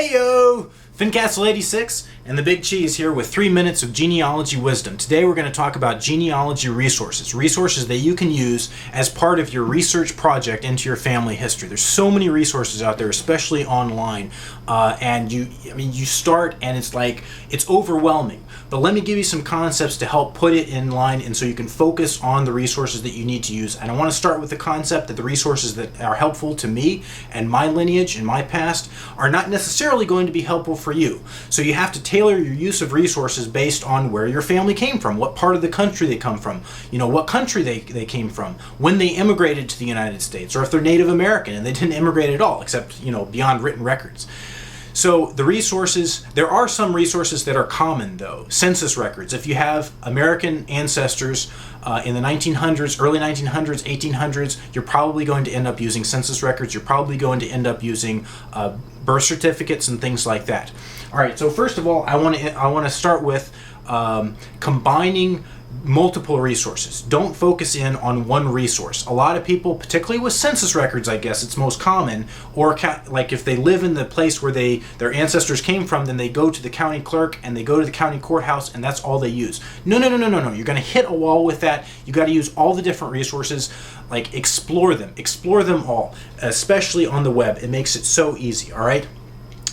Heyo! Fincastle86 and the Big Cheese here with 3 minutes of genealogy wisdom. Today we're going to talk about genealogy resources that you can use as part of your research project into your family history. There's so many resources out there, especially online, and you start and it's overwhelming. But let me give you some concepts to help put it in line and so you can focus on the resources that you need to use. And I want to start with the concept that the resources that are helpful to me and my lineage and my past are not necessarily going to be helpful for you. So you have to tailor your use of resources based on where your family came from, what part of the country they come from, what country they came from, when they immigrated to the United States, or if they're Native American and they didn't immigrate at all, except, beyond written records. So the resources, there are some resources that are common though. Census records. If you have American ancestors in the 1900s, early 1900s, 1800s, you're probably going to end up using census records. You're probably going to end up using birth certificates and things like that. All right, so first of all, I want to start with combining multiple resources. Don't focus in on one resource. A lot of people, particularly with census records, I guess it's most common, or like if they live in the place where their ancestors came from, then they go to the county clerk and they go to the county courthouse and that's all they use. No. You're going to hit a wall with that. You got to use all the different resources. Explore them all, especially on the web. It makes it so easy. All right.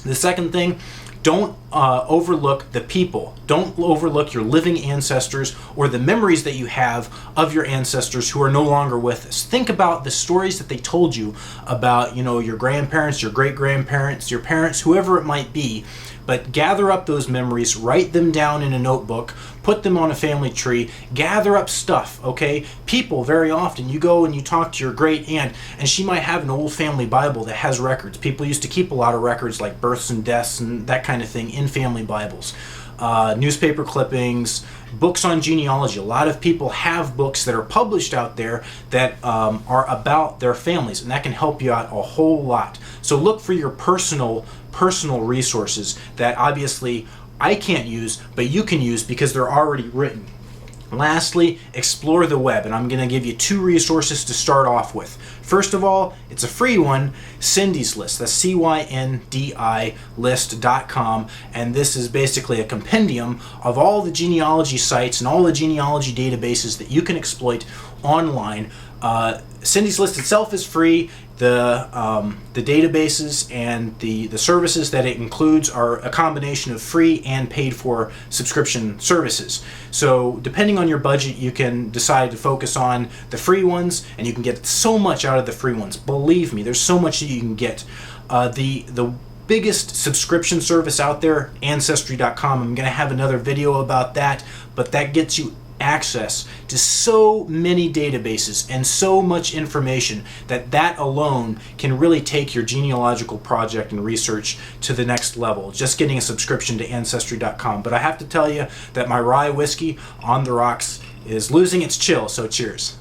The second thing, don't overlook the people. Don't overlook your living ancestors or the memories that you have of your ancestors who are no longer with us. Think about the stories that they told you about, your grandparents, your great-grandparents, your parents, whoever it might be. But gather up those memories, write them down in a notebook, put them on a family tree, gather up stuff, okay? People, very often, you go and you talk to your great aunt, and she might have an old family Bible that has records. People used to keep a lot of records like births and deaths and that kind of thing in family Bibles. Newspaper clippings, books on genealogy. A lot of people have books that are published out there that are about their families, and that can help you out a whole lot. So look for your personal resources that obviously I can't use, but you can use because they're already written. Lastly, explore the web, and I'm going to give you 2 resources to start off with. First of all, it's a free one, Cindy's List. That's CYNDI list.com, and this is basically a compendium of all the genealogy sites and all the genealogy databases that you can exploit online. Cindy's List itself is free. The databases and the services that it includes are a combination of free and paid for subscription services. So depending on your budget, you can decide to focus on the free ones, and you can get so much out of the free ones. Believe me, there's so much that you can get. The biggest subscription service out there, Ancestrycom. I'm going to have another video about that, but that gets you access to so many databases and so much information that alone can really take your genealogical project and research to the next level, just getting a subscription to Ancestry.com. But I have to tell you that my rye whiskey on the rocks is losing its chill, so cheers.